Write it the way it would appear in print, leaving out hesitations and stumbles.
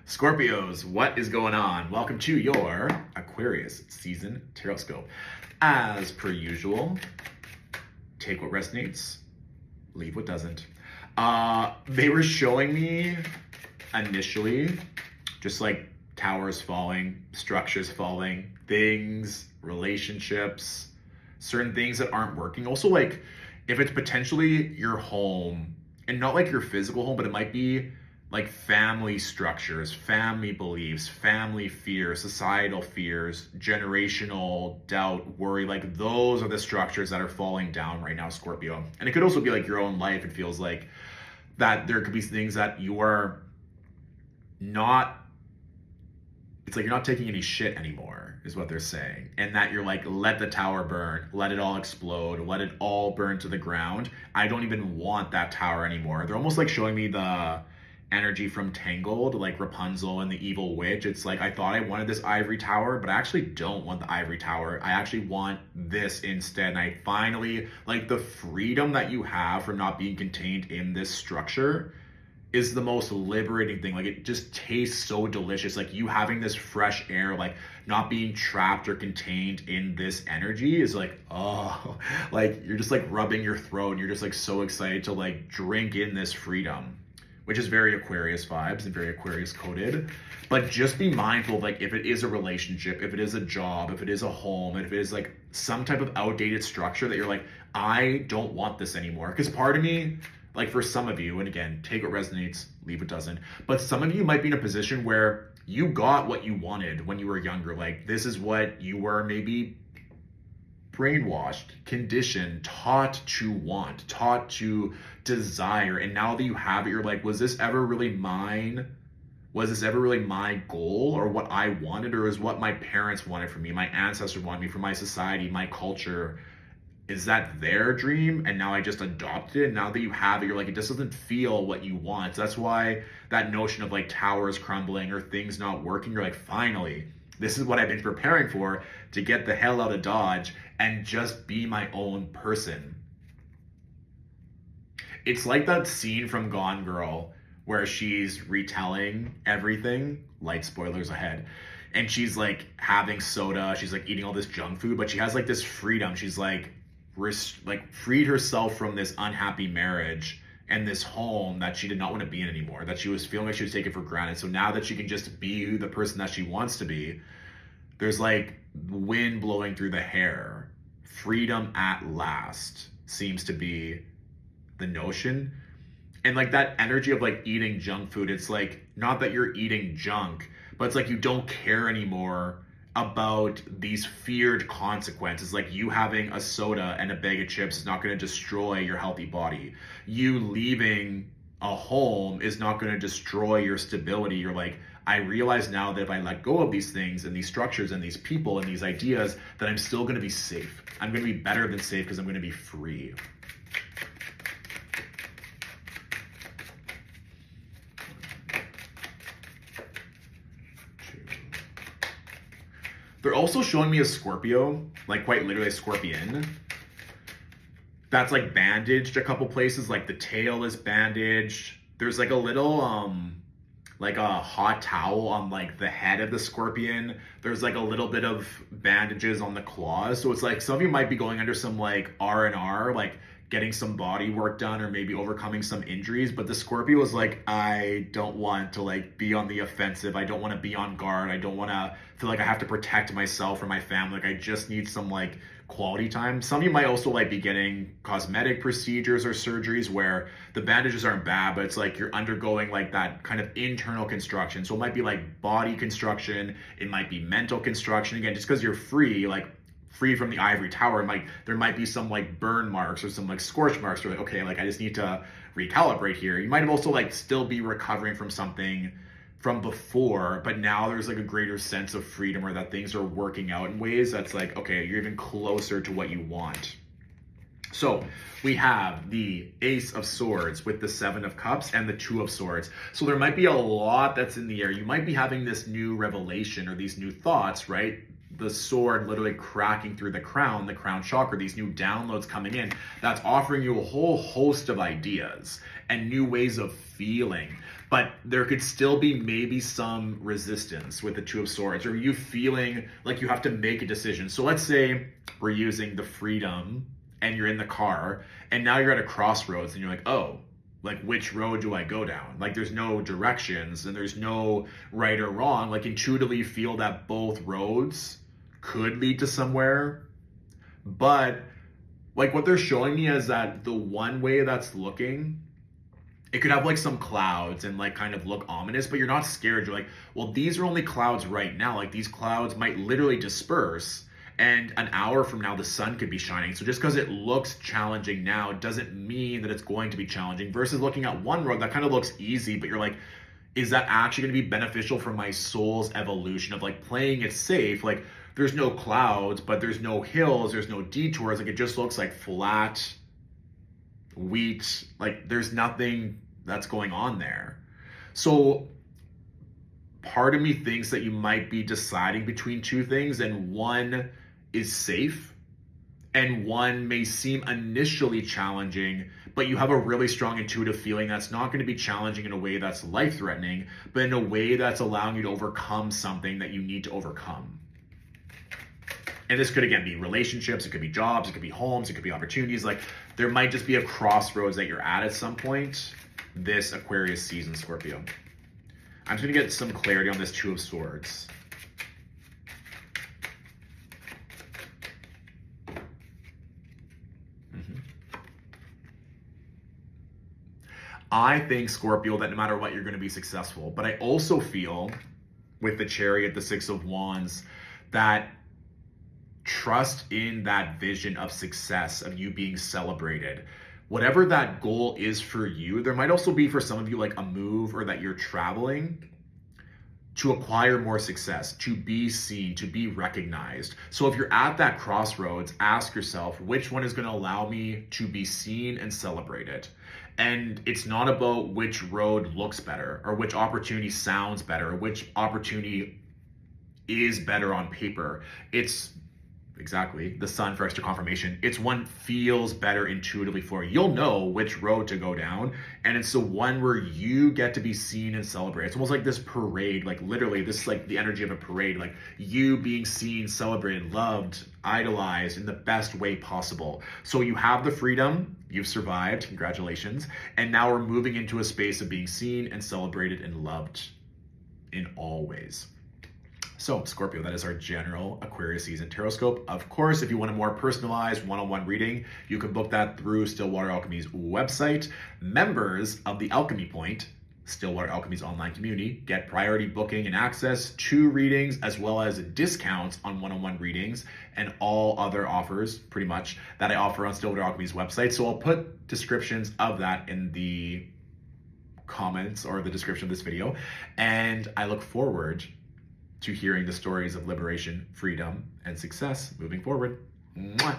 Scorpios, what is going on? Welcome to your Aquarius Szn Tarotscope. As per usual, take what resonates, leave what doesn't. They were showing me initially just like towers falling, structures falling, things, relationships, certain things that aren't working. Also, like if it's potentially your home, and not like your physical home, but it might be like family structures, family beliefs, family fears, societal fears, generational doubt, worry, like those are the structures that are falling down right now, Scorpio. And it could also be like your own life. It feels like that there could be things that you are not, it's like you're not taking any shit anymore, is what they're saying. And that you're like, let the tower burn, let it all explode, let it all burn to the ground. I don't even want that tower anymore. They're almost like showing me the energy from Tangled, like Rapunzel and the evil witch. It's like, I thought I wanted this ivory tower, but I actually don't want the ivory tower. I actually want this instead. And I finally, like the freedom that you have from not being contained in this structure is the most liberating thing. Like it just tastes so delicious. Like you having this fresh air, like not being trapped or contained in this energy is like, oh, like you're just like rubbing your throat and you're just like so excited to like drink in this freedom, which is very Aquarius vibes and very Aquarius coded. But just be mindful of like if it is a relationship, if it is a job, if it is a home, if it is like some type of outdated structure that you're like, I don't want this anymore. Because part of me, like for some of you, and again, take what resonates, leave what doesn't, but some of you might be in a position where you got what you wanted when you were younger. Like this is what you were maybe brainwashed, conditioned, taught to want, taught to desire. And now that you have it, you're like, was this ever really mine? Was this ever really my goal or what I wanted? Or is what my parents wanted for me, my ancestors wanted me, for my society, my culture? Is that their dream? And now I just adopted it. And now that you have it, you're like, it just doesn't feel what you want. So that's why that notion of like towers crumbling or things not working, you're like, finally, this is what I've been preparing for, to get the hell out of Dodge and just be my own person. It's like that scene from Gone Girl where she's retelling everything, light spoilers ahead, and she's like having soda, she's like eating all this junk food, but she has like this freedom. She's like freed herself from this unhappy marriage and this home that she did not want to be in anymore, that she was feeling like she was taken for granted. So now that she can just be the person that she wants to be, there's like wind blowing through the hair. Freedom at last seems to be the notion. And like that energy of like eating junk food, it's like not that you're eating junk, but it's like you don't care anymore about these feared consequences. Like you having a soda and a bag of chips is not going to destroy your healthy body. You leaving a home is not going to destroy your stability. You're like, I realize now that if I let go of these things and these structures and these people and these ideas, that I'm still going to be safe. I'm going to be better than safe because I'm going to be free. They're also showing me a Scorpio, like quite literally a scorpion, that's like bandaged a couple places. Like the tail is bandaged. There's like a little, like a hot towel on like the head of the scorpion. There's like a little bit of bandages on the claws. So it's like some of you might be going under some like R&R, like getting some body work done or maybe overcoming some injuries. But the Scorpio is like, I don't want to like be on the offensive. I don't want to be on guard. I don't want to feel like I have to protect myself or my family. Like I just need some like quality time. Some of you might also like be getting cosmetic procedures or surgeries where the bandages aren't bad, but it's like you're undergoing like that kind of internal construction. So it might be like body construction. It might be mental construction. Again, just because you're free, like free from the ivory tower, there might be some like burn marks or some like scorch marks. You're like, okay, like I just need to recalibrate here. You might have also like still be recovering from something from before, but now there's like a greater sense of freedom or that things are working out in ways that's like, okay, you're even closer to what you want. So we have the Ace of Swords with the Seven of Cups and the Two of Swords. So there might be a lot that's in the air. You might be having this new revelation or these new thoughts, right? The sword literally cracking through the crown chakra, these new downloads coming in, that's offering you a whole host of ideas and new ways of feeling. but there could still be maybe some resistance with the Two of Swords, or you feeling like you have to make a decision. So let's say we're using the freedom and you're in the car and now you're at a crossroads and you're like, oh, like which road do I go down? Like there's no directions and there's no right or wrong. Like intuitively you feel that both roads could lead to somewhere, but like what they're showing me is that the one way that's looking, it could have like some clouds and like kind of look ominous, but you're not scared. You're like, well, these are only clouds right now. Like these clouds might literally disperse and an hour from now the sun could be shining. So just because it looks challenging now doesn't mean that it's going to be challenging, versus looking at one road that kind of looks easy, but you're like, is that actually going to be beneficial for my soul's evolution of like playing it safe? Like there's no clouds, but there's no hills, there's no detours. Like it just looks like flat wheat. Like there's nothing that's going on there. So part of me thinks that you might be deciding between two things, and one is safe and one may seem initially challenging, but you have a really strong intuitive feeling that's not going to be challenging in a way that's life-threatening, but in a way that's allowing you to overcome something that you need to overcome. And this could, again, be relationships, it could be jobs, it could be homes, it could be opportunities. Like there might just be a crossroads that you're at some point this Aquarius season, Scorpio. I'm just going to get some clarity on this Two of Swords. I think, Scorpio, that no matter what, you're going to be successful. But I also feel with the Chariot, the Six of Wands, that trust in that vision of success, of you being celebrated. Whatever that goal is for you, there might also be for some of you like a move or that you're traveling to acquire more success, to be seen, to be recognized. So if you're at that crossroads, ask yourself, which one is going to allow me to be seen and celebrated? And it's not about which road looks better or which opportunity sounds better or which opportunity is better on paper. It's exactly the sun for extra confirmation. It's one feels better intuitively for you. You'll know which road to go down, and it's the one where you get to be seen and celebrated. It's almost like this parade, like literally this is like the energy of a parade, like you being seen, celebrated, loved, idolized in the best way possible. So you have the freedom, you've survived, congratulations, and now we're moving into a space of being seen and celebrated and loved in all ways. So, Scorpio, that is our general Aquarius season Tarotscope. Of course, if you want a more personalized one-on-one reading, you can book that through Stillwater Alchemy's website. Members of the Alchemy Point, Stillwater Alchemy's online community, get priority booking and access to readings, as well as discounts on one-on-one readings and all other offers, pretty much, that I offer on Stillwater Alchemy's website. So I'll put descriptions of that in the comments or the description of this video. And I look forward to hearing the stories of liberation, freedom, and success moving forward. Mwah.